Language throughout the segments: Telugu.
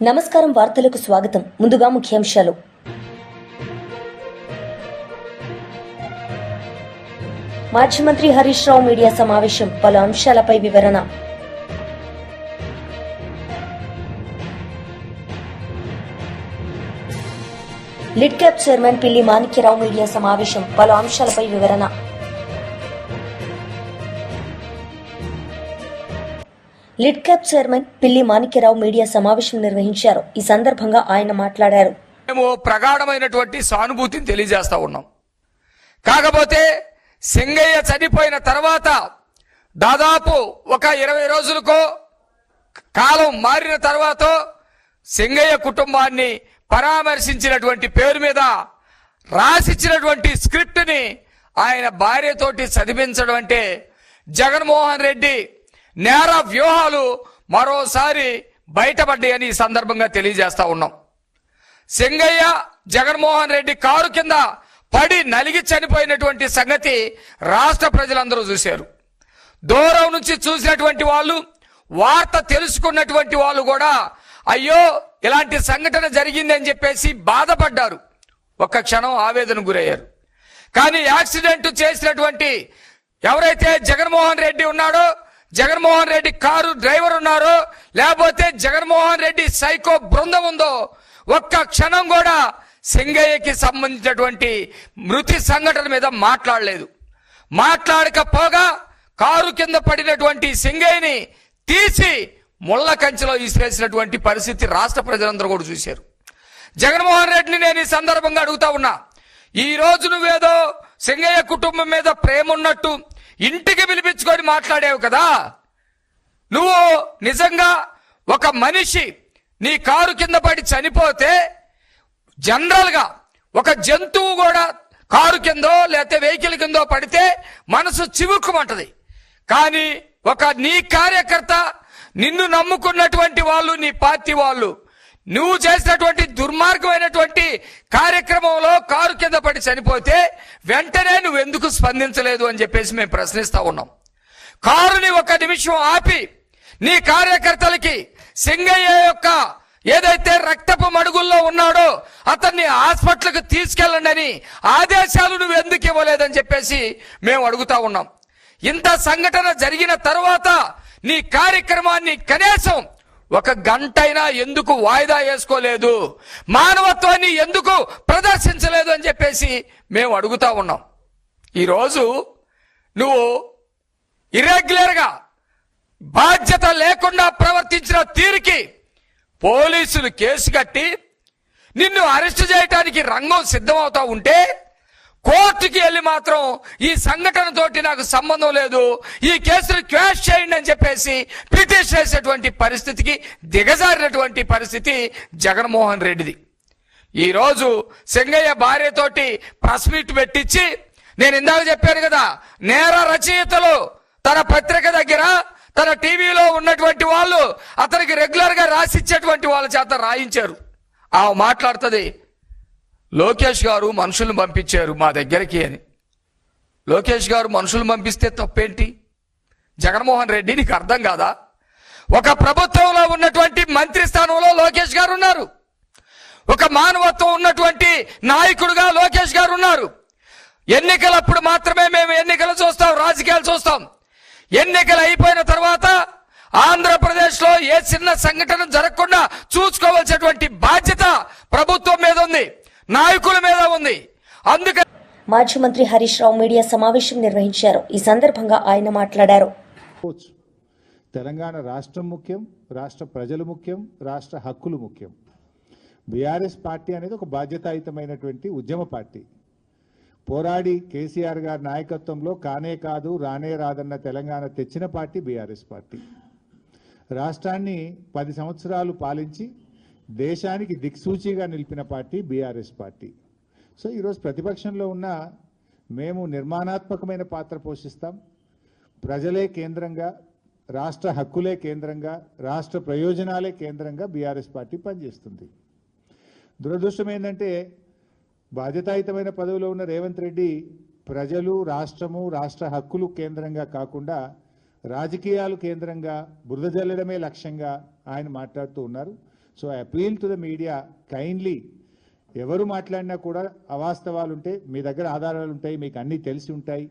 నమస్కారం వార్తలకు స్వాగతం. ముందుగా ముఖ్యాంశాలు. మాజీ మంత్రి హరీష్ రావు మీడియా సమావేశం, పలు అంశాలపై వివరణ. లిడ్ క్యాప్ చైర్మన్ పిల్లి మాణిక్యరావు మీడియా సమావేశం, పలు అంశాలపై వివరణ. లిడ్ క్యాప్ చైర్మన్ పిల్లి మాణిక్యరావు మీడియా సమావేశం నిర్వహించారు. ఈ సందర్భంగా ఆయన మాట్లాడారు. మేము ప్రగాఢమైనటువంటి సానుభూతిని తెలియజేస్తా ఉన్నాం. కాకపోతే సింగయ్య చనిపోయిన తర్వాత దాదాపు ఒక 20 రోజులకో కాలం మారిన తర్వాత సింగయ్య కుటుంబాన్ని పరామర్శించినటువంటి పేరు మీద రాసిచ్చినటువంటి స్క్రిప్ట్ ని ఆయన భార్యతోటి చదివించడం అంటే జగన్మోహన్ రెడ్డి నేర వ్యూహాలు మరోసారి బయటపడ్డాయని ఈ సందర్భంగా తెలియజేస్తా ఉన్నాం. సింగయ్య జగన్మోహన్ రెడ్డి కారు కింద పడి నలిగి చనిపోయినటువంటి సంగతి రాష్ట్ర ప్రజలందరూ చూశారు. దూరం నుంచి చూసినటువంటి వాళ్ళు, వార్త తెలుసుకున్నటువంటి వాళ్ళు కూడా అయ్యో ఇలాంటి సంఘటన జరిగిందని చెప్పేసి బాధపడ్డారు. ఒక్క క్షణం ఆవేదన గురయ్యారు. కానీ యాక్సిడెంట్ చేసినటువంటి ఎవరైతే జగన్మోహన్ రెడ్డి ఉన్నాడో, జగన్మోహన్ రెడ్డి కారు డ్రైవర్ ఉన్నారో, లేకపోతే జగన్మోహన్ రెడ్డి సైకో బృందం ఉందో, ఒక్క క్షణం కూడా సింగయ్యకి సంబంధించినటువంటి మృతి సంఘటన మీద మాట్లాడలేదు. మాట్లాడకపోగా కారు కింద పడినటువంటి సింగయ్యని తీసి ముళ్ళ కంచెలో విసిరేసినటువంటి పరిస్థితి రాష్ట్ర ప్రజలందరూ కూడా చూశారు. జగన్మోహన్ రెడ్డిని నేను ఈ సందర్భంగా అడుగుతా ఉన్నా, ఈ రోజు నువ్వేదో సింగయ్య కుటుంబం మీద ప్రేమ ఉన్నట్టు ఇంటికి పిలిపించుకొని మాట్లాడావు కదా, నువ్వు నిజంగా ఒక మనిషి నీ కారు కింద పడి చనిపోతే జనరల్ గా ఒక జంతువు కూడా కారు కిందో లేకపోతే వెహికల్ కిందో పడితే మనసు చివుక్కుమంటది. కానీ ఒక నీ కార్యకర్త, నిన్ను నమ్ముకున్నటువంటి వాళ్ళు, నీ పార్టీ వాళ్ళు, నువ్వు చేసినటువంటి దుర్మార్గమైనటువంటి కార్యక్రమంలో కారు కింద పడి చనిపోతే వెంటనే నువ్వు ఎందుకు స్పందించలేదు అని చెప్పేసి మేము ప్రశ్నిస్తా ఉన్నాం. కారుని ఒక నిమిషం ఆపి నీ కార్యకర్తలకి సింగయ్య యొక్క ఏదైతే రక్తపు మడుగుల్లో ఉన్నాడో అతన్ని హాస్పిటల్కి తీసుకెళ్ళండి అని ఆదేశాలు నువ్వు ఎందుకు ఇవ్వలేదని చెప్పేసి మేము అడుగుతా ఉన్నాం. ఇంత సంఘటన జరిగిన తర్వాత నీ కార్యక్రమాన్ని కనీసం ఒక గంటైనా ఎందుకు వాయిదా వేసుకోలేదు, మానవత్వాన్ని ఎందుకు ప్రదర్శించలేదు అని చెప్పేసి మేము అడుగుతా ఉన్నాం. ఈరోజు నువ్వు ఇర్రెగ్యులర్గా బాధ్యత లేకుండా ప్రవర్తించిన తీరుకి పోలీసులు కేసు కట్టి నిన్ను అరెస్ట్ చేయడానికి రంగం సిద్ధమవుతా ఉంటే కోర్టుకి వెళ్ళి మాత్రం ఈ సంఘటనతోటి నాకు సంబంధం లేదు, ఈ కేసును క్వాష్ చేయండి అని చెప్పేసి పిటిషన్ వేసేటువంటి పరిస్థితికి దిగజారినటువంటి పరిస్థితి జగన్మోహన్ రెడ్డిది. ఈరోజు సింగయ్య భార్యతోటి ప్రెస్ మీట్ పెట్టించి, నేను ఇందాక చెప్పాను కదా, నేర రచయితలు తన పత్రిక దగ్గర తన టీవీలో ఉన్నటువంటి వాళ్ళు అతనికి రెగ్యులర్ గా రాసిచ్చేటువంటి వాళ్ళ చేత రాయించారు. ఆ మాట్లాడుతుంది, లోకేష్ గారు మనుషులను పంపించారు మా దగ్గరికి అని. లోకేష్ గారు మనుషులను పంపిస్తే తప్పేంటి? జగన్మోహన్ రెడ్డి నీకు అర్థం కాదా? ఒక ప్రభుత్వంలో ఉన్నటువంటి మంత్రి స్థానంలో లోకేష్ గారు ఉన్నారు, ఒక మానవత్వం ఉన్నటువంటి నాయకుడుగా లోకేష్ గారు ఉన్నారు. ఎన్నికలప్పుడు మాత్రమే మేము ఎన్నికలు చూస్తాం, రాజకీయాలు చూస్తాం. ఎన్నికలు అయిపోయిన తర్వాత ఆంధ్రప్రదేశ్ లో ఏ చిన్న సంఘటన జరగకుండా చూసుకోవాల్సినటువంటి బాధ్యత ప్రభుత్వం మీద ఉంది, నాయకుల మీద ఉంది. అందుకని మాజీ మంత్రి హరీష్ రావు మీడియా సమావేశం నిర్వహించారు. ఈ సందర్భంగా ఆయన మాట్లాడారు. తెలంగాణ రాష్ట్రం ముఖ్యం, రాష్ట్ర ప్రజలు ముఖ్యం, రాష్ట్ర హక్కులు ముఖ్యం. బీఆర్ఎస్ పార్టీ అనేది ఒక బాధ్యతాయుతమైనటువంటి ఉద్యమ పార్టీ. పోరాడి కేసీఆర్ గారి నాయకత్వంలో కానే కాదు రానే రాదన్న తెలంగాణ తెచ్చిన పార్టీ బీఆర్ఎస్ పార్టీ. రాష్ట్రాన్ని 10 సంవత్సరాలు పాలించి దేశానికి దిక్సూచిగా నిలిపిన పార్టీ బీఆర్ఎస్ పార్టీ. సో ఈరోజు ప్రతిపక్షంలో ఉన్న మేము నిర్మాణాత్మకమైన పాత్ర పోషిస్తాం. ప్రజలే కేంద్రంగా, రాష్ట్ర హక్కులే కేంద్రంగా, రాష్ట్ర ప్రయోజనాలే కేంద్రంగా బీఆర్ఎస్ పార్టీ పనిచేస్తుంది. దురదృష్టం ఏంటంటే బాధ్యతాయుతమైన పదవిలో ఉన్న రేవంత్ రెడ్డి ప్రజలు, రాష్ట్రము, రాష్ట్ర హక్కులు కేంద్రంగా కాకుండా రాజకీయాలు కేంద్రంగా బురద జల్లడమే లక్ష్యంగా ఆయన మాట్లాడుతూ ఉన్నారు. So I appeal to the media, kindly ఎవరు మాట్లాడినా కూడా అవాస్తవాలు ఉంటే మీ దగ్గర ఆధారాలు ఉంటాయి, మీకు అన్నీ తెలిసి ఉంటాయి,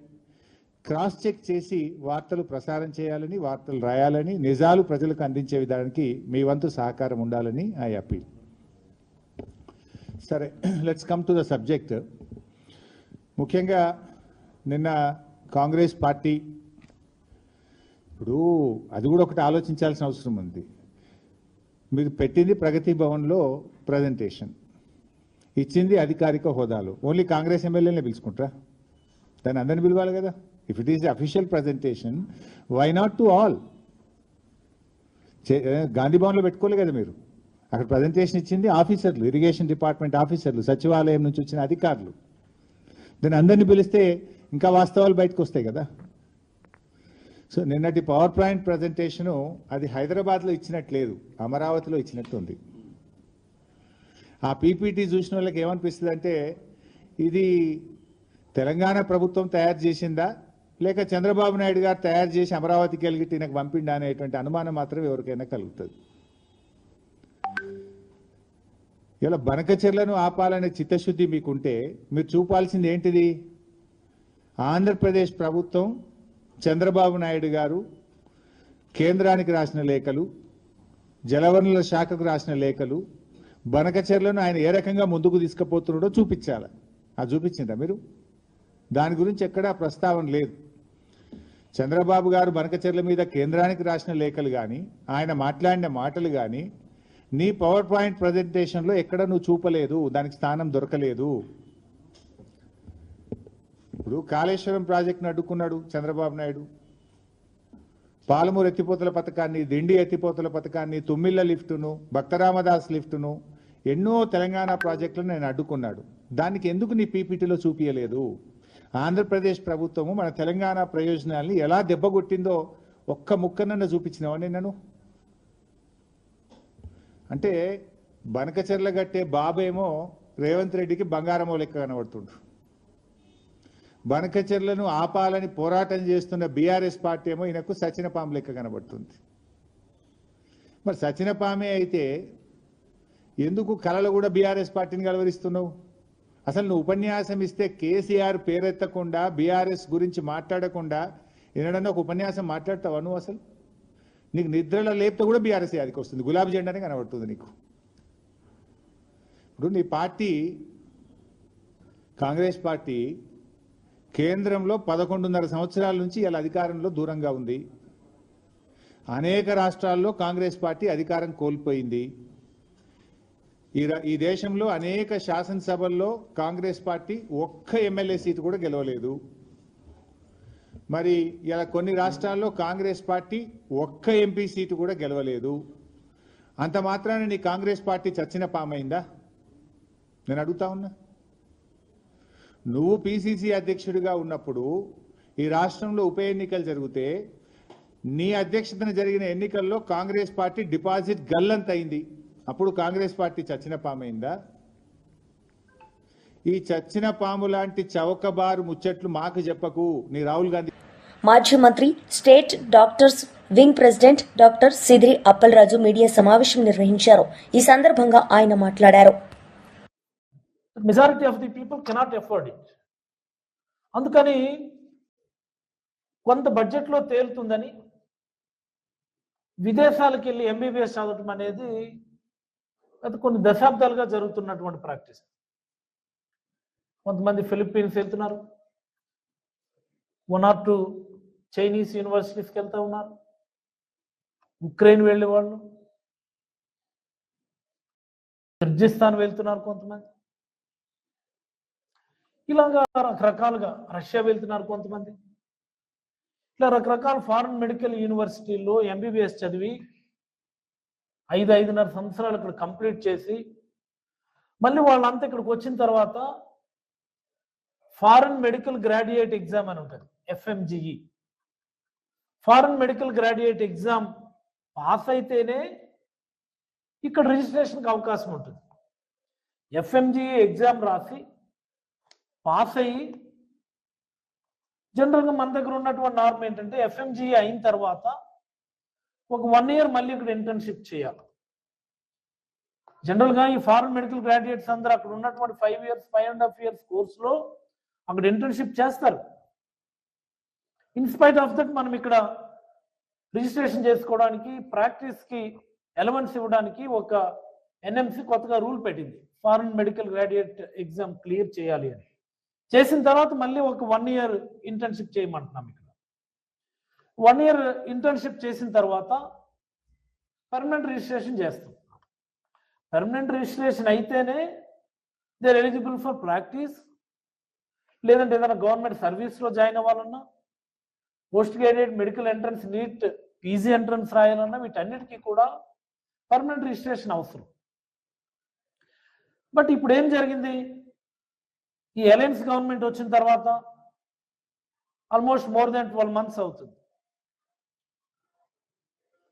క్రాస్ చెక్ చేసి వార్తలు ప్రసారం చేయాలని, వార్తలు రాయాలని, నిజాలు ప్రజలకు అందించే విధానానికి మీ వంతు సహకారం ఉండాలని ఐ అపీల్. సరే, let's come to the subject. ముఖ్యంగా నిన్న కాంగ్రెస్ పార్టీ, ఇప్పుడు అది కూడా ఒకటి ఆలోచించాల్సిన అవసరం ఉంది. మీరు పెట్టింది ప్రగతి భవన్లో ప్రజెంటేషన్, ఇచ్చింది అధికారిక హోదాలో. ఓన్లీ కాంగ్రెస్ ఎమ్మెల్యేనే పిలుచుకుంటారా? దాన్ని అందరిని పిలవాలి కదా. If it is the official presentation, why not to all? Gandhi భవన్లో పెట్టుకోలే కదా మీరు. అక్కడ ప్రజెంటేషన్ ఇచ్చింది ఆఫీసర్లు, ఇరిగేషన్ డిపార్ట్మెంట్ ఆఫీసర్లు, సచివాలయం నుంచి వచ్చిన అధికారులు. దాన్ని అందరినీ పిలిస్తే ఇంకా వాస్తవాలు బయటకు వస్తాయి కదా. సో నిన్నటి పవర్ పాయింట్ ప్రజెంటేషను అది హైదరాబాద్లో ఇచ్చినట్లేదు, అమరావతిలో ఇచ్చినట్టు ఉంది. ఆ పీపీటీ చూసిన వాళ్ళకి ఏమనిపిస్తుంది అంటే, ఇది తెలంగాణ ప్రభుత్వం తయారు చేసిందా లేక చంద్రబాబు నాయుడు గారు తయారు చేసి అమరావతికి వెళ్ళి నాకు పంపిండా అనేటువంటి అనుమానం మాత్రం ఎవరికైనా కలుగుతుంది. ఇలా బనకచెర్లను ఆపాలనే చిత్తశుద్ధి మీకుంటే మీరు చూపాల్సింది ఏంటిది? ఆంధ్రప్రదేశ్ ప్రభుత్వం, చంద్రబాబు నాయుడు గారు కేంద్రానికి రాసిన లేఖలు, జలవనరుల శాఖకు రాసిన లేఖలు, బనకచెర్లను ఆయన ఏ రకంగా ముందుకు తీసుకుపోతున్నాడో చూపించాలి. అది చూపించిందా మీరు? దాని గురించి ఎక్కడా ప్రస్తావన లేదు. చంద్రబాబు గారు బనకచెర్ల మీద కేంద్రానికి రాసిన లేఖలు కానీ, ఆయన మాట్లాడిన మాటలు కానీ నీ పవర్ పాయింట్ ప్రజెంటేషన్లో ఎక్కడ నువ్వు చూపలేదు, దానికి స్థానం దొరకలేదు. ఇప్పుడు కాళేశ్వరం ప్రాజెక్టును అడ్డుకున్నాడు చంద్రబాబు నాయుడు, పాలమూరు ఎత్తిపోతల పథకాన్ని, దిండి ఎత్తిపోతల పథకాన్ని, తుమ్మిళ్ళ లిఫ్టును, భక్తరామదాస్ లిఫ్టును, ఎన్నో తెలంగాణ ప్రాజెక్టులను నేను అడ్డుకున్నాడు. దానికి ఎందుకు నీ పీపీటీలో చూపించలేదు? ఆంధ్రప్రదేశ్ ప్రభుత్వము మన తెలంగాణ ప్రయోజనాల్ని ఎలా దెబ్బగొట్టిందో ఒక్క ముక్కనన్నా చూపించినావని నన్ను. అంటే బనకచెర్ల గట్టే బాబేమో రేవంత్ రెడ్డికి బంగారమో లెక్క కనబడుతుండ్రు. బనకచెర్లను ఆపాలని పోరాటం చేస్తున్న బీఆర్ఎస్ పార్టీ ఏమో ఈయనకు సచినపాము లెక్క కనబడుతుంది. మరి సచినపామే అయితే ఎందుకు కళలు కూడా బీఆర్ఎస్ పార్టీని కలవరిస్తున్నావు? అసలు నువ్వు ఉపన్యాసం ఇస్తే కేసీఆర్ పేరెత్తకుండా, బీఆర్ఎస్ గురించి మాట్లాడకుండా ఏదైనా ఒక ఉపన్యాసం మాట్లాడతావా నువ్వు? అసలు నీకు నిద్రలో లేపితే కూడా బీఆర్ఎస్ యాదికి వస్తుంది, గులాబీ జెండానే కనబడుతుంది నీకు. ఇప్పుడు నీ పార్టీ, కాంగ్రెస్ పార్టీ కేంద్రంలో 11.5 సంవత్సరాల నుంచి ఇలా అధికారంలో దూరంగా ఉంది. అనేక రాష్ట్రాల్లో కాంగ్రెస్ పార్టీ అధికారం కోల్పోయింది. ఈ దేశంలో అనేక శాసనసభల్లో కాంగ్రెస్ పార్టీ ఒక్క ఎమ్మెల్యే సీటు కూడా గెలవలేదు. మరి ఇలా కొన్ని రాష్ట్రాల్లో కాంగ్రెస్ పార్టీ ఒక్క ఎంపీ సీటు కూడా గెలవలేదు. అంత మాత్రాన నీ కాంగ్రెస్ పార్టీ చచ్చిన పామైందా? నేను అడుగుతా ఉన్నా. నువ్వు పిసిసి అధ్యక్షుడిగా ఉన్నప్పుడు ఈ రాష్ట్రంలో ఉప ఎన్నికలు జరిగితే నీ అధ్యక్షతన జరిగిన ఎన్నికల్లో కాంగ్రెస్ పార్టీ డిపాజిట్ గల్లంత అయింది. అప్పుడు కాంగ్రెస్ పార్టీ చచ్చిన పామైందా? ఈ చచ్చిన పాము లాంటి చౌకబారు ముచ్చట్లు మాకు చెప్పకు. నీ రాహుల్ గాంధీ. మాజీ మంత్రి, state doctors wing president doctor Seediri Appalaraju media సమావేశం నిర్వహించారు. ఈ సందర్భంగా ఆయన మాట్లాడారు. Majority of the people cannot afford it. అందుకని కొంత బడ్జెట్లో తేలుతుందని విదేశాలకు వెళ్ళి ఎంబీబీఎస్ చదవటం అనేది అది కొన్ని దశాబ్దాలుగా జరుగుతున్నటువంటి ప్రాక్టీస్. కొంతమంది ఫిలిప్పీన్స్ వెళ్తున్నారు, 1 or 2 చైనీస్ యూనివర్సిటీస్కి వెళ్తూ ఉన్నారు, ఉక్రెయిన్ వెళ్ళే వాళ్ళు, కిర్గిస్థాన్ వెళ్తున్నారు కొంతమంది, ఇలాగా రకరకాలుగా రష్యా వెళ్తున్నారు కొంతమంది. ఇట్లా రకరకాల ఫారెన్ మెడికల్ యూనివర్సిటీల్లో ఎంబీబీఎస్ చదివి 5-5.5 సంవత్సరాలు ఇక్కడ కంప్లీట్ చేసి మళ్ళీ వాళ్ళంతా ఇక్కడికి వచ్చిన తర్వాత ఫారెన్ మెడికల్ గ్రాడ్యుయేట్ ఎగ్జామ్ అని ఉంటుంది, FMGE. Foreign medical graduate exam pass అయితేనే ఇక్కడ రిజిస్ట్రేషన్కి అవకాశం ఉంటుంది. FMGE ఎగ్జామ్ రాసి పాస్ అయ్యి, జనరల్గా మన దగ్గర ఉన్నటువంటి నార్మ్ ఏంటంటే FMGE అయిన తర్వాత ఒక 1 year మళ్ళీ ఇక్కడ ఇంటర్న్షిప్ చేయాలి. జనరల్గా ఈ ఫారెన్ మెడికల్ గ్రాడ్యుయేట్స్ అందరూ అక్కడ ఉన్నటువంటి 5 years 5.5 years కోర్సులో అక్కడ ఇంటర్న్షిప్ చేస్తారు. ఇన్స్పైట్ ఆఫ్ దట్ మనం ఇక్కడ రిజిస్ట్రేషన్ చేసుకోవడానికి ప్రాక్టీస్కి ఎలవెన్స్ ఇవ్వడానికి ఒక ఎన్ఎంసి కొత్తగా రూల్ పెట్టింది. Foreign medical graduate exam clear చేయాలి అని. చేసిన తర్వాత మళ్ళీ ఒక 1 year ఇంటర్న్షిప్ చేయమంటున్నాం. ఇక్కడ 1 year ఇంటర్న్షిప్ చేసిన తర్వాత పర్మనెంట్ రిజిస్ట్రేషన్ చేస్తాం. పర్మనెంట్ రిజిస్ట్రేషన్ అయితేనే they are eligible for practice, లేదంటే ఏదైనా గవర్నమెంట్ సర్వీస్లో జాయిన్ అవ్వాలన్నా, post graduate medical entrance NEET PG entrance రాయాలన్నా వీటన్నిటికీ కూడా పర్మనెంట్ రిజిస్ట్రేషన్ అవసరం. బట్ ఇప్పుడు ఏం జరిగింది, ఈ అలయన్స్ గవర్నమెంట్ వచ్చిన తర్వాత ఆల్మోస్ట్ మోర్ దాన్ 12 months అవుతుంది.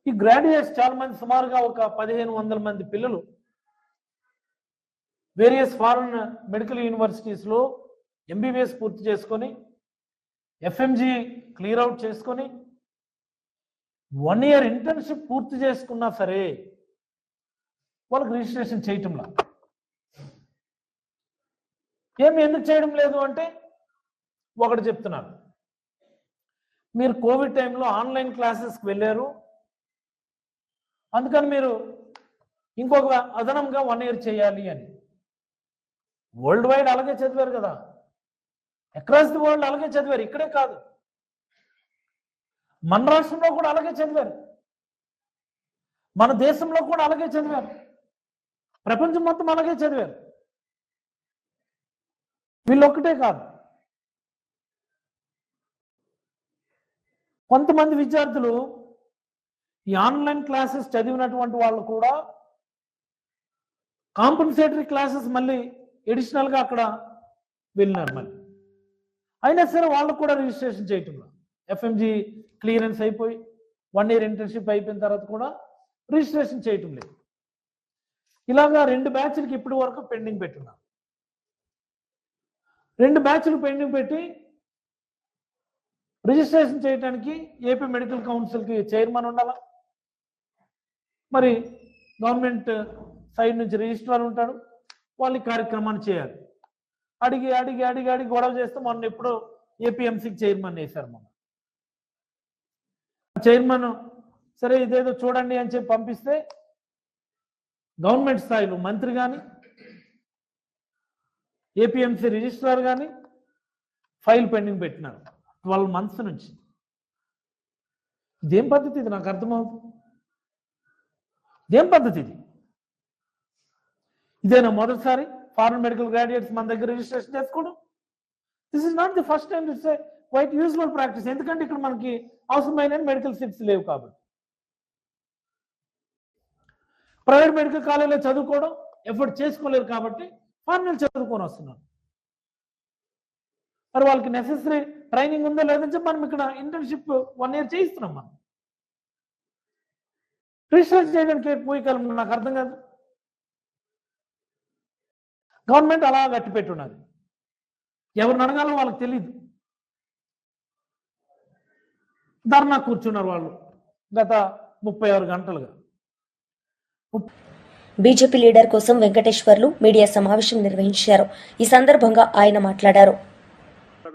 ఈ గ్రాడ్యుయేట్స్ చాలా మంది, సుమారుగా ఒక 1500 మంది పిల్లలు వేరియస్ ఫారెన్ మెడికల్ యూనివర్సిటీస్లో ఎంబీబీఎస్ పూర్తి చేసుకొని ఎఫ్ఎంజీ క్లియర్ అవుట్ చేసుకొని 1 year ఇంటర్న్షిప్ పూర్తి చేసుకున్నా సరే వాళ్ళకి రిజిస్ట్రేషన్ చేయటంలా. ఎందుకు చేయడం లేదు అంటే ఒకటి చెప్తున్నారు, మీరు కోవిడ్ టైంలో ఆన్లైన్ క్లాసెస్కి వెళ్ళారు, అందుకని మీరు ఇంకొక అదనంగా 1 year చేయాలి అని. వరల్డ్ వైడ్ అలాగే చదివారు కదా, అక్రాస్ ది వరల్డ్ అలాగే చదివారు, ఇక్కడే కాదు, మన రాష్ట్రంలో కూడా అలాగే చదివారు, మన దేశంలో కూడా అలాగే చదివారు, ప్రపంచం మొత్తం అలాగే చదివారు. వీళ్ళు ఒక్కటే కాదు, కొంతమంది విద్యార్థులు ఈ ఆన్లైన్ క్లాసెస్ చదివినటువంటి వాళ్ళు కూడా కాంపెన్సేటరీ క్లాసెస్ మళ్ళీ ఎడిషనల్గా అక్కడ వెళ్ళినారు. మళ్ళీ అయినా సరే వాళ్ళకు కూడా రిజిస్ట్రేషన్ చేయటంలో, ఎఫ్ఎంజీ క్లియరెన్స్ అయిపోయి 1 year ఇంటర్న్షిప్ అయిపోయిన తర్వాత కూడా రిజిస్ట్రేషన్ చేయటం లేదు. ఇలాగా 2 బ్యాచ్లకి ఇప్పటి వరకు పెండింగ్ పెట్టున్నారు. 2 బ్యాచ్లు పెండింగ్ పెట్టి రిజిస్ట్రేషన్ చేయడానికి ఏపీ మెడికల్ కౌన్సిల్కి చైర్మన్ ఉండాలా, మరి గవర్నమెంట్ సైడ్ నుంచి రిజిస్ట్రార్ ఉంటాడు, వాళ్ళు కార్యక్రమాన్ని చేయాలి. అడిగి అడిగి అడిగి అడిగి గొడవ చేస్తే మొన్న ఎప్పుడో ఏపీఎంసీకి చైర్మన్ వేశారు. మొన్న చైర్మన్ సరే ఇదేదో చూడండి అని చెప్పి పంపిస్తే గవర్నమెంట్ స్థాయిలో మంత్రి కానీ ఏపీఎంసీ రిజిస్ట్రార్ కానీ ఫైల్ పెండింగ్ పెట్టినారు 12 months నుంచి. ఇదేం పద్ధతి? ఇది నాకు అర్థమవుతుంది. ఇదేం పద్ధతి ఇది? ఇదేనా మొదటిసారి ఫారెన్ మెడికల్ గ్రాడ్యుయేట్స్ మన దగ్గర రిజిస్ట్రేషన్ చేసుకోవడం? This is not the first time, it's a quite useful practice. ఎందుకంటే ఇక్కడ మనకి అవసరమైన మెడికల్ సీట్స్ లేవు కాబట్టి. ప్రైవేట్ మెడికల్ కాలేజీలో చదువుకోవడం ఎఫర్ట్ చేసుకోలేరు కాబట్టి ఫారెన్ చదువుకొని వస్తున్నారు. మరి వాళ్ళకి నెసెసరీ ట్రైనింగ్ ఉందో లేదని చెప్పి మనం ఇక్కడ ఇంటర్న్షిప్ 1 year చేయిస్తున్నాం. మనం రీసెర్చ్ చేయడానికి పోయికాలం నాకు అర్థం కాదు. గవర్నమెంట్ అలా గట్టి పెట్టున్నది, ఎవరిని అడగాలో వాళ్ళకి తెలియదు. ధర్నా కూర్చున్నారు వాళ్ళు గత 36 గంటలుగా. బీజేపీ లీడర్ కోసం వెంకటేశ్వర్లు మీడియా సమావేశం నిర్వహించారు. ఈ సందర్భంగా ఆయన మాట్లాడారు.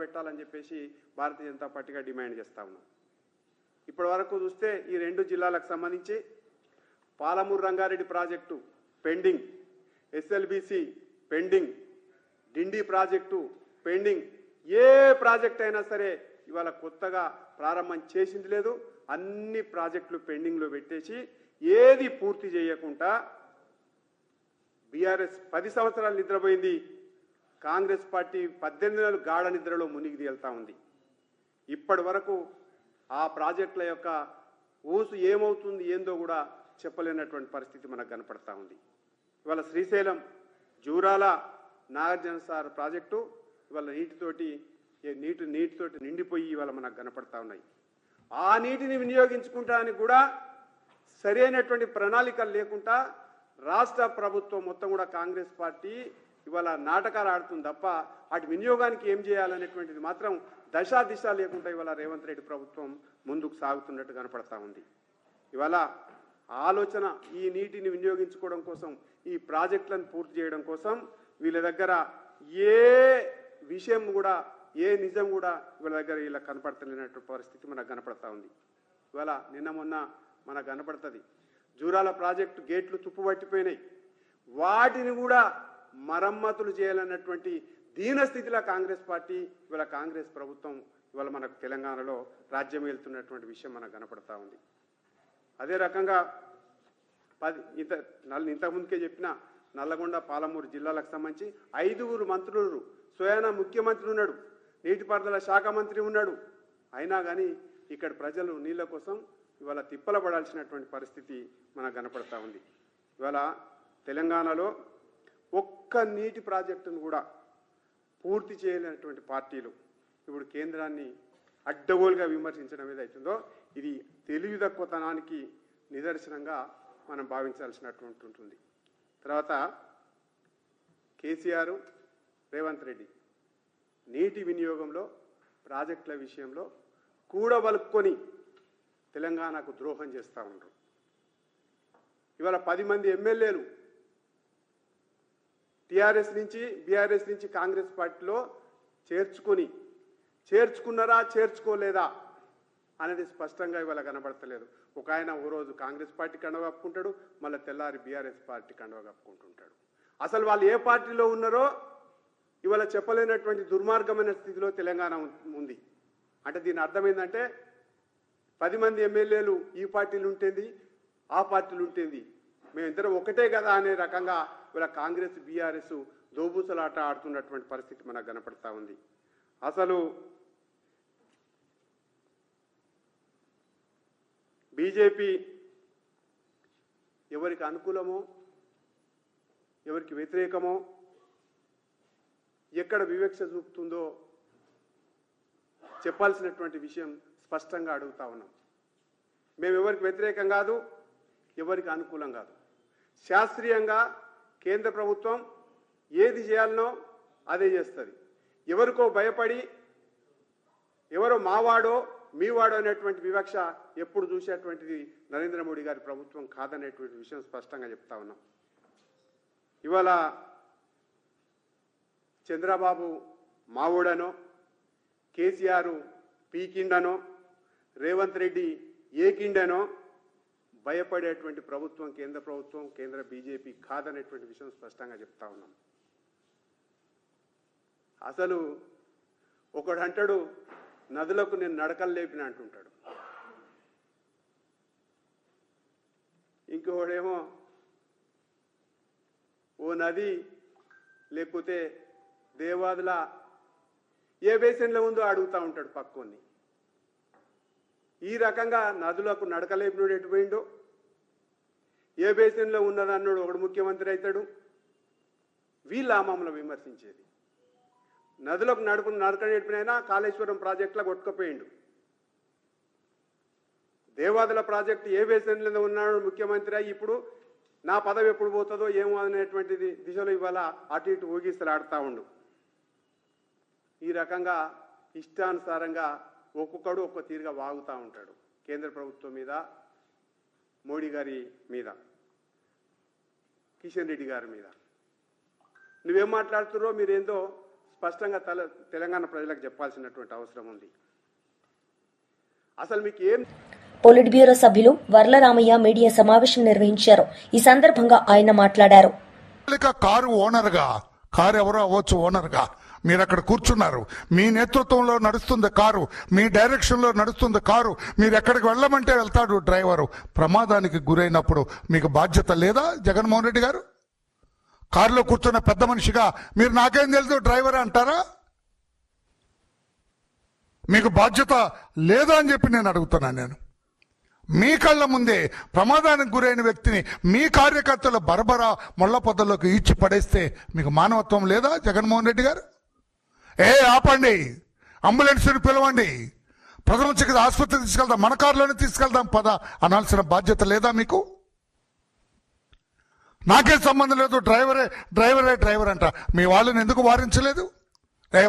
పెట్టాలని చెప్పేసి భారతీయ జనతా పార్టీగా డిమాండ్ చేస్తా ఉన్నాం. ఇప్పటి వరకు చూస్తే ఈ 2 జిల్లాలకు సంబంధించి Palamuru Rangareddy project pending, SLBC pending, Dindi project pending. ఏ ప్రాజెక్ట్ అయినా సరే ఇవాళ కొత్తగా ప్రారంభం చేసింది లేదు. అన్ని ప్రాజెక్టులు పెండింగ్లో పెట్టేసి ఏది పూర్తి చేయకుండా బీఆర్ఎస్ 10 సంవత్సరాలు నిద్రపోయింది, కాంగ్రెస్ పార్టీ 18 నెలలు గాఢ నిద్రలో మునిగి తేలుతా ఉంది. ఇప్పటి వరకు ఆ ప్రాజెక్టుల యొక్క ఊసు ఏమవుతుంది ఏందో కూడా చెప్పలేనటువంటి పరిస్థితి మనకు కనపడతా ఉంది. ఇవాళ శ్రీశైలం జూరాల నాగార్జునసాగర్ ప్రాజెక్టు ఇవాళ నీటితోటి నిండిపోయి ఇవాళ మనకు కనపడతా ఉన్నాయి. ఆ నీటిని వినియోగించుకుంటానికి కూడా సరైనటువంటి ప్రణాళికలు లేకుండా రాష్ట్ర ప్రభుత్వం మొత్తం కూడా కాంగ్రెస్ పార్టీ ఇవాళ నాటకాలు ఆడుతుంది తప్ప వాటి వినియోగానికి ఏం చేయాలనేటువంటిది మాత్రం దశా దిశ లేకుండా ఇవాళ రేవంత్ రెడ్డి ప్రభుత్వం ముందుకు సాగుతున్నట్టు కనపడతా ఉంది. ఇవాళ ఆలోచన ఈ నీటిని వినియోగించుకోవడం కోసం, ఈ ప్రాజెక్టులను పూర్తి చేయడం కోసం వీళ్ళ దగ్గర ఏ విషయం కూడా, ఏ నిజం కూడా వీళ్ళ దగ్గర ఇలా కనపడతలేనటువంటి పరిస్థితి మనకు కనపడతా ఉంది. ఇవాళ నిన్న మొన్న మనకు కనపడుతుంది, జూరాల ప్రాజెక్టు గేట్లు తుప్పుపట్టిపోయినాయి. వాటిని కూడా మరమ్మతులు చేయాలన్నటువంటి దీనస్థితిలో కాంగ్రెస్ పార్టీ, ఇవాళ కాంగ్రెస్ ప్రభుత్వం ఇవాళ మనకు తెలంగాణలో రాజ్యం వెళ్తున్నటువంటి విషయం మనకు కనపడతా ఉంది. అదే రకంగా ఇంతకుముందుకే చెప్పిన నల్లగొండ, పాలమూరు జిల్లాలకు సంబంధించి 5 మంత్రులు, స్వయాన ముఖ్యమంత్రి ఉన్నాడు, నీటిపారుదల శాఖ మంత్రి ఉన్నాడు. అయినా కానీ ఇక్కడ ప్రజలు నీళ్ళ కోసం ఇవాళ తిప్పల పడాల్సినటువంటి పరిస్థితి మనకు కనపడతా ఉంది. ఇవాళ తెలంగాణలో ఒక్క నీటి ప్రాజెక్టును కూడా పూర్తి చేయలేనటువంటి పార్టీలు ఇప్పుడు కేంద్రాన్ని అడ్డగోలుగా విమర్శించడం ఏదైతుందో ఇది తెలివి తక్కువతనానికి నిదర్శనంగా మనం భావించాల్సినటువంటి ఉంటుంది. తర్వాత కేసీఆర్, రేవంత్ రెడ్డి నీటి వినియోగంలో, ప్రాజెక్టుల విషయంలో కూడబలుక్కొని తెలంగాణకు ద్రోహం చేస్తూ ఉంటారు. ఇవాళ 10 మంది ఎమ్మెల్యేలు టీఆర్ఎస్ నుంచి, బీఆర్ఎస్ నుంచి కాంగ్రెస్ పార్టీలో చేర్చుకున్నారా, చేర్చుకోలేదా అనేది స్పష్టంగా ఇవాళ కనబడతలేదు. ఒక ఆయన ఓ రోజు కాంగ్రెస్ పార్టీ కండువా కప్పుకుంటాడు, మళ్ళీ తెల్లారి బీఆర్ఎస్ పార్టీ కండువా కప్పుకుంటుంటాడు. అసలు వాళ్ళు ఏ పార్టీలో ఉన్నారో ఇవాళ చెప్పలేనటువంటి దుర్మార్గమైన స్థితిలో తెలంగాణ ఉంది. అంటే దీని అర్థం ఏంటంటే 10 మంది ఎమ్మెల్యేలు ఈ పార్టీలు ఉంటుంది, ఆ పార్టీలు ఉంటుంది, మేమిద్దరం ఒకటే కదా అనే రకంగా ఇవాళ కాంగ్రెస్, బీఆర్ఎస్ దోబూసలాట ఆడుతున్నటువంటి పరిస్థితి మనకు కనపడతా ఉంది. అసలు బీజేపీ ఎవరికి అనుకూలమో, ఎవరికి వ్యతిరేకమో, ఎక్కడ వివక్ష చూపుతుందో చెప్పాల్సినటువంటి విషయం స్పష్టంగా అడుగుతా ఉన్నాం. మేము ఎవరికి వ్యతిరేకం కాదు, ఎవరికి అనుకూలం కాదు. శాస్త్రీయంగా కేంద్ర ప్రభుత్వం ఏది చేయాలనో అదే చేస్తుంది. ఎవరికో భయపడి ఎవరో మావాడో మీవాడో అనేటువంటి వివక్ష ఎప్పుడు చూసేటువంటిది నరేంద్ర మోడీ గారి ప్రభుత్వం కాదనేటువంటి విషయం స్పష్టంగా చెప్తా ఉన్నాం. ఇవాళ చంద్రబాబు మావోడనో, కేసీఆర్ పీకిండనో, రేవంత్ రెడ్డి ఏకిండనో భయపడేటువంటి ప్రభుత్వం కేంద్ర ప్రభుత్వం, కేంద్ర బీజేపీ కాదనేటువంటి విషయం స్పష్టంగా చెప్తా ఉన్నాం. అసలు ఒకడు అంటాడు నదులకు నేను నడకలు లేపిన అంటుంటాడు, ఇంకొకడేమో ఓ నది లేకపోతే దేవాదుల ఏ బేసిన్లో ఉందో అడుగుతూ ఉంటాడు పక్కోని. ఈ రకంగా నదులకు నడకలేపినోడు ఎటు పోయిండో, ఏ బేసిన్లో ఉన్నదన్నాడు ఒకడు ముఖ్యమంత్రి అవుతాడు. వీళ్ళ మమ్మల్ని విమర్శించేది. నదులకు నడకనేపినైనా కాళేశ్వరం ప్రాజెక్టులో కొట్టుకుపోయిండు. దేవాదుల ప్రాజెక్టు ఏ బేసిన్లో ఉన్నాడు ముఖ్యమంత్రి అయ్యి ఇప్పుడు నా పదవి ఎప్పుడు పోతుందో ఏమో అనేటువంటిది దిశలో ఇవాళ అటు ఇటు ఊగిస్తలాడుతూ ఉండు. ఈ రకంగా ఇష్టానుసారంగా ఒక్కొక్కడు ఒక్క తీరుగా వాగుతూ ఉంటాడు కేంద్ర ప్రభుత్వం మీద, మోడీ గారి మీద, కిషన్ రెడ్డి గారి మీద. నువ్వేం మాట్లాడుతున్నారో మీరేందో స్పష్టంగా తెలంగాణ ప్రజలకు చెప్పాల్సినటువంటి అవసరం ఉంది. అసలు మీకు ఏం పొలిట్ బ్యూరో సభ్యులు వర్లరామయ్య మీడియా సమావేశం నిర్వహించారు. ఈ సందర్భంగా ఆయన మాట్లాడారు. కారు ఓనర్గా, కారు ఎవరో అవ్వచ్చు ఓనర్గా మీరు అక్కడ కూర్చున్నారు, మీ నేతృత్వంలో నడుస్తుంది కారు, మీ డైరెక్షన్లో నడుస్తుంది కారు, మీరు ఎక్కడికి వెళ్ళమంటే వెళ్తాడు డ్రైవరు. ప్రమాదానికి గురైనప్పుడు మీకు బాధ్యత లేదా జగన్మోహన్ రెడ్డి గారు? కారులో కూర్చున్న పెద్ద మనిషిగా మీరు నాకేం తెలుసు డ్రైవర్ అంటారా? మీకు బాధ్యత లేదా అని చెప్పి నేను అడుగుతున్నాను. నేను మీ కళ్ళ ముందే ప్రమాదానికి గురైన వ్యక్తిని మీ కార్యకర్తల బరబరా ముళ్ళ పొదల్లోకి ఈడ్చి పడేస్తే మీకు మానవత్వం లేదా జగన్మోహన్ రెడ్డి గారు? ఆపండి, అంబులెన్స్ని పిలవండి, ప్రథమ చికిత్స ఆసుపత్రికి తీసుకెళ్దాం, మన కారులోనే తీసుకెళ్దాం పద అనాల్సిన బాధ్యత లేదా మీకు? నాకేం సంబంధం లేదు, డ్రైవర్ అంట. మీ వాళ్ళని ఎందుకు వారించలేదు?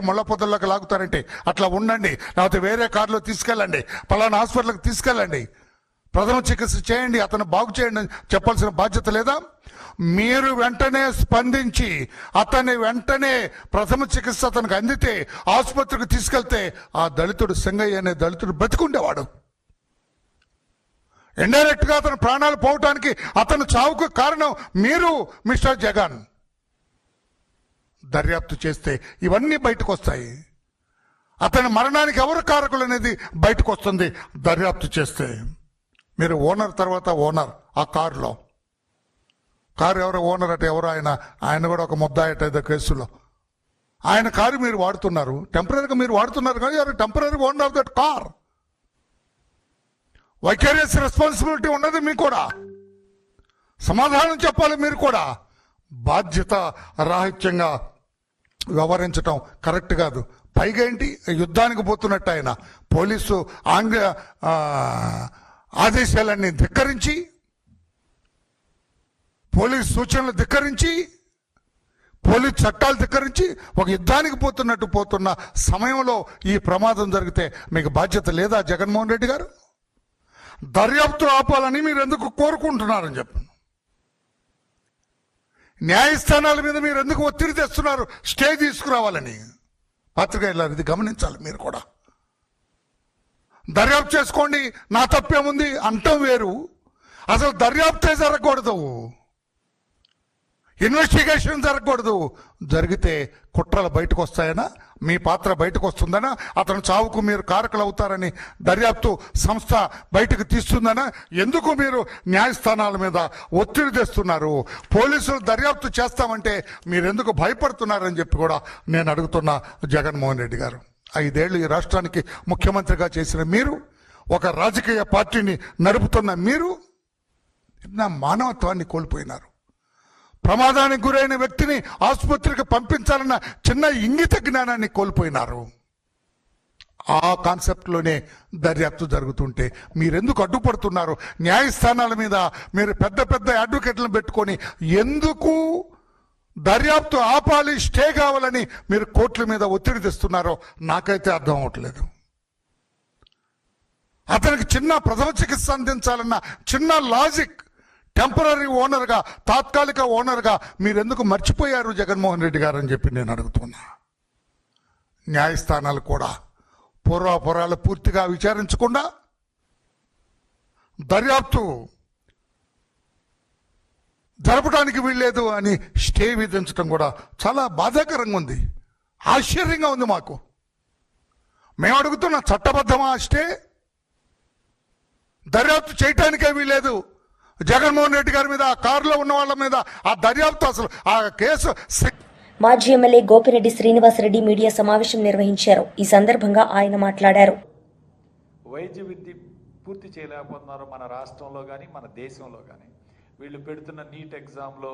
ముళ్ళ పొదల్లోకి లాగుతారంటే అట్లా ఉండండి, లేకపోతే వేరే కారులో తీసుకెళ్ళండి, పలానా హాస్పిటల్కి తీసుకెళ్ళండి. ప్రథమ చికిత్స చేయండి, అతను బాగు చేయండి అని చెప్పాల్సిన బాధ్యత లేదా? మీరు వెంటనే స్పందించి అతన్ని వెంటనే ప్రథమ చికిత్స అతనికి అందితే ఆసుపత్రికి తీసుకెళ్తే ఆ దళితుడు సింగయ్య అనే దళితుడు బతికుండేవాడు. ఇండైరెక్ట్ గా అతను ప్రాణాలు పోవటానికి, అతను చావుకు కారణం మీరు మిస్టర్ జగన్. దర్యాప్తు చేస్తే ఇవన్నీ బయటకు వస్తాయి. అతని మరణానికి ఎవరు కారకులు అనేది బయటకు వస్తుంది దర్యాప్తు చేస్తే. మీరు ఓనర్ తర్వాత ఓనర్ ఆ కారులో. కారు ఎవరు ఓనర్ అంటే ఎవరు? ఆయన కూడా ఒక ముద్దాయట ఏదో కేసులో. ఆయన కారు మీరు వాడుతున్నారు, టెంపరీగా మీరు వాడుతున్నారు, కానీ ఎవరు temporary owner of that car. Vicarious responsibility ఉన్నది మీకు కూడా. సమాధానం చెప్పాలి మీరు కూడా. బాధ్యత రాహిత్యంగా వ్యవహరించటం కరెక్ట్ కాదు. పైగా ఏంటి, యుద్ధానికి పోతున్నట్టు ఆయన పోలీసు ఆంగ్ల ఆదేశాలన్నీ ధిక్కరించి, పోలీసు సూచనలు ధిక్కరించి, పోలీసు చట్టాలు ధిక్కరించి ఒక యుద్ధానికి పోతున్న సమయంలో ఈ ప్రమాదం జరిగితే మీకు బాధ్యత లేదా జగన్మోహన్ రెడ్డి గారు? దర్యాప్తు ఆపాలని మీరు ఎందుకు కోరుకుంటున్నారని చెప్పాను. న్యాయస్థానాల మీద మీరు ఎందుకు ఒత్తిడి తెస్తున్నారు స్టే తీసుకురావాలని? పత్రికేయులారు ఇది గమనించాలి మీరు కూడా. దర్యాప్తు చేసుకోండి, నా తప్పేముంది అంటాం వేరు. అసలు దర్యాప్తే జరగకూడదు, ఇన్వెస్టిగేషన్ జరగకూడదు. జరిగితే కుట్రలు బయటకు వస్తాయనా, మీ పాత్ర బయటకు వస్తుందనా, అతను చావుకు మీరు కారకులు అవుతారని దర్యాప్తు సంస్థ బయటకు తీస్తుందనా? ఎందుకు మీరు న్యాయస్థానాల మీద ఒత్తిడి తెస్తున్నారు? పోలీసులు దర్యాప్తు చేస్తామంటే మీరెందుకు భయపడుతున్నారని చెప్పి కూడా నేను అడుగుతున్నా జగన్మోహన్ రెడ్డి గారు. 5 ఏళ్ళు ఈ రాష్ట్రానికి ముఖ్యమంత్రిగా చేసిన మీరు, ఒక రాజకీయ పార్టీని నడుపుతున్న మీరు నా మానవత్వాన్ని కోల్పోయినారు. ప్రమాదానికి గురైన వ్యక్తిని ఆసుపత్రికి పంపించాలన్న చిన్న ఇంగిత జ్ఞానాన్ని కోల్పోయినారు. ఆ కాన్సెప్ట్లోనే దర్యాప్తు జరుగుతుంటే మీరెందుకు అడ్డుపడుతున్నారు? న్యాయస్థానాల మీద మీరు పెద్ద పెద్ద అడ్వకేట్లను పెట్టుకొని ఎందుకు దర్యాప్తు ఆపాలి, స్టే కావాలని మీరు కోర్టుల మీద ఒత్తిడి తెస్తున్నారో నాకైతే అర్థం అవట్లేదు. అతనికి చిన్న ప్రథమ చికిత్స అందించాలన్న చిన్న లాజిక్ టెంపరీ ఓనర్గా, తాత్కాలిక ఓనర్గా మీరెందుకు మర్చిపోయారు జగన్మోహన్ రెడ్డి గారు అని చెప్పి నేను అడుగుతున్నా. న్యాయస్థానాలు కూడా పూర్వాపురాలు పూర్తిగా విచారించకుండా దర్యాప్తు జరపడానికి వీల్లేదు అని స్టే విధించడం కూడా చాలా బాధాకరంగా ఉంది, ఆశ్చర్యంగా ఉంది మాకు. మేము అడుగుతున్న చట్టబద్ధమా స్టే? దర్యాప్తు చేయటానికే వీల్లేదు. జగన్మోహన్ రెడ్డి గారి మీద, ఆ కారులో ఉన్న వాళ్ళ మీద ఆ దర్యాప్తు, అసలు ఆ కేసు. మాజీ ఎమ్మెల్యే గోపిరెడ్డి శ్రీనివాసరెడ్డి మీడియా సమావేశం నిర్వహించారు. ఈ సందర్భంగా ఆయన మాట్లాడారు. వైద్య విద్య పూర్తి చేయలేకపోతున్నారు మన రాష్ట్రంలో కానీ మన దేశంలో కానీ. వీళ్ళు పెడుతున్న నీట్ ఎగ్జామ్లో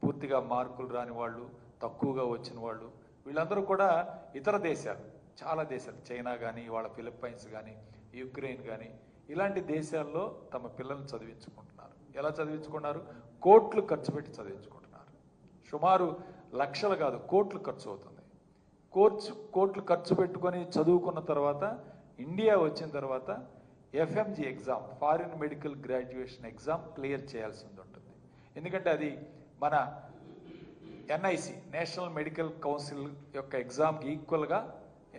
పూర్తిగా మార్కులు రాని వాళ్ళు, తక్కువగా వచ్చిన వాళ్ళు, వీళ్ళందరూ కూడా ఇతర దేశాలు, చాలా దేశాలు, చైనా కానీ, వాళ్ళ ఫిలిప్పైన్స్ కానీ, యుక్రెయిన్ కానీ, ఇలాంటి దేశాల్లో తమ పిల్లల్ని చదివించుకుంటున్నారు. ఎలా చదివించుకున్నారు? కోట్లు ఖర్చు పెట్టి చదివించుకుంటున్నారు. సుమారు లక్షలు కాదు, కోట్లు ఖర్చు అవుతుంది. కోట్లు ఖర్చు పెట్టుకొని చదువుకున్న తర్వాత ఇండియా వచ్చిన తర్వాత FMG exam, foreign medical graduation exam clear చేయాల్సి ఉంటుంది. ఎందుకంటే అది మన NIC, నేషనల్ మెడికల్ కౌన్సిల్ యొక్క ఎగ్జామ్కి ఈక్వల్గా,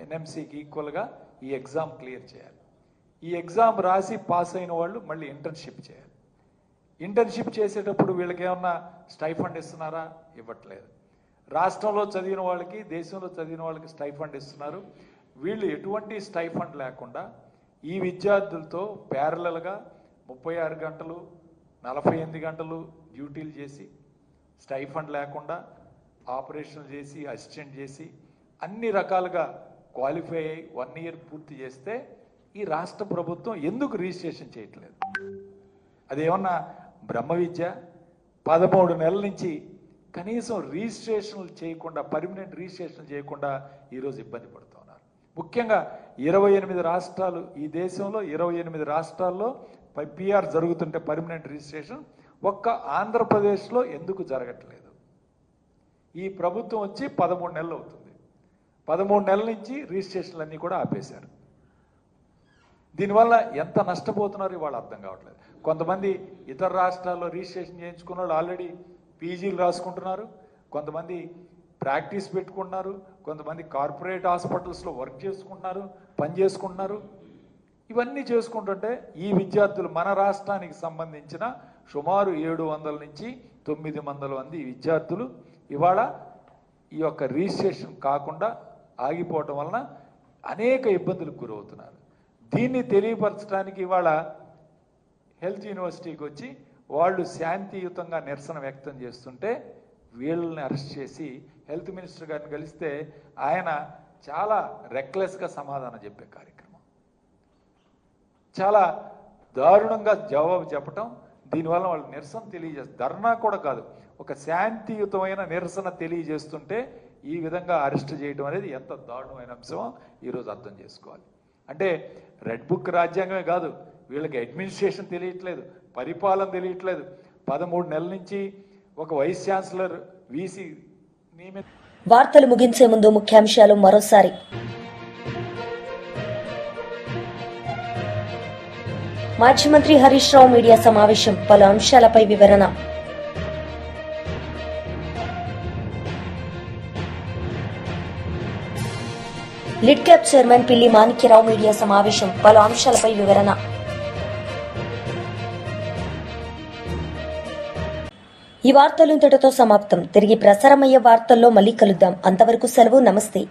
NMCకి ఈక్వల్గా ఈ ఎగ్జామ్ క్లియర్ చేయాలి. ఈ ఎగ్జామ్ రాసి పాస్ అయిన వాళ్ళు మళ్ళీ ఇంటర్న్షిప్ చేయాలి. ఇంటర్న్షిప్ చేసేటప్పుడు వీళ్ళకి ఏమన్నా స్టైఫండ్ ఇస్తున్నారా? ఇవ్వట్లేదు. రాష్ట్రంలో చదివిన వాళ్ళకి, దేశంలో చదివిన వాళ్ళకి స్టైఫండ్ ఇస్తున్నారు. వీళ్ళు ఎటువంటి స్టైఫండ్ లేకుండా ఈ విద్యార్థులతో ప్యారలల్గా 36 గంటలు 48 గంటలు డ్యూటీలు చేసి, స్టైఫండ్ లేకుండా ఆపరేషన్లు చేసి, అసిస్టెంట్ చేసి, అన్ని రకాలుగా క్వాలిఫై అయ్యి 1 ఇయర్ పూర్తి చేస్తే ఈ రాష్ట్ర ప్రభుత్వం ఎందుకు రిజిస్ట్రేషన్ చేయట్లేదు? అదేమన్నా బ్రహ్మ విద్య? 13 నెలల నుంచి కనీసం రిజిస్ట్రేషన్లు చేయకుండా, పర్మనెంట్ రిజిస్ట్రేషన్ చేయకుండా ఈరోజు ఇబ్బంది పడుతున్నారు. ముఖ్యంగా 28 రాష్ట్రాలు, ఈ దేశంలో 28 రాష్ట్రాల్లో PR జరుగుతుంటే పర్మనెంట్ రిజిస్ట్రేషన్, ఒక్క ఆంధ్రప్రదేశ్లో ఎందుకు జరగట్లేదు? ఈ ప్రభుత్వం వచ్చి 13 నెలలు అవుతుంది. 13 నెలల నుంచి రిజిస్ట్రేషన్లు అన్నీ కూడా ఆపేశారు. దీనివల్ల ఎంత నష్టపోతున్నారో ఇవాళ అర్థం కావట్లేదు. కొంతమంది ఇతర రాష్ట్రాల్లో రిజిస్ట్రేషన్ చేయించుకున్న వాళ్ళు ఆల్రెడీ పీజీలు రాసుకుంటున్నారు, కొంతమంది ప్రాక్టీస్ పెట్టుకుంటున్నారు, కొంతమంది కార్పొరేట్ హాస్పిటల్స్లో వర్క్ చేసుకుంటున్నారు, పని చేసుకుంటున్నారు. ఇవన్నీ చేసుకుంటుంటే ఈ విద్యార్థులు మన రాష్ట్రానికి సంబంధించిన సుమారు 700 నుంచి 900 మంది విద్యార్థులు ఇవాళ ఈ యొక్క రిజిస్ట్రేషన్ కాకుండా ఆగిపోవటం వలన అనేక ఇబ్బందులకు గురవుతున్నారు. దీన్ని తెలియపరచడానికి ఇవాళ హెల్త్ యూనివర్సిటీకి వచ్చి వాళ్ళు శాంతియుతంగా నిరసన వ్యక్తం చేస్తుంటే వీళ్ళని అరెస్ట్ చేసి హెల్త్ మినిస్టర్ గారిని కలిస్తే ఆయన చాలా రెక్లెస్గా సమాధానం చెప్పే కార్యక్రమం, చాలా దారుణంగా జవాబు చెప్పటం. దీనివల్ల వాళ్ళు నిరసన తెలియజేస్తారు, ధర్నా కూడా కాదు, ఒక శాంతియుతమైన నిరసన తెలియజేస్తుంటే ఈ విధంగా అరెస్ట్ చేయడం అనేది ఎంత దారుణమైన అంశమో ఈరోజు అర్థం చేసుకోవాలి. అంటే రెడ్ బుక్ రాజ్యాంగమే కాదు, వీళ్ళకి అడ్మినిస్ట్రేషన్ తెలియట్లేదు, పరిపాలన తెలియట్లేదు. 13 నెలల నుంచి ఒక వైస్ ఛాన్సలర్ వీసీ వార్తలు ముగించే ముందు ముఖ్యాంశాలు మరోసారి. మాజీ మంత్రి హరీష్ రావు మీడియా సమావేశం, పలు అంశాలపై వివరణ. లిడ్ క్యాప్ చైర్మన్ పిల్లి మాణిక్యరావు మీడియా సమావేశం, పలు అంశాలపై వివరణ. ఈ వార్తలు ఇంతటితో సమాప్తం. తిరిగి ప్రసారమయ్యే వార్తల్లో మళ్ళీ కలుద్దాం. అంతవరకు సెలవు. నమస్తే.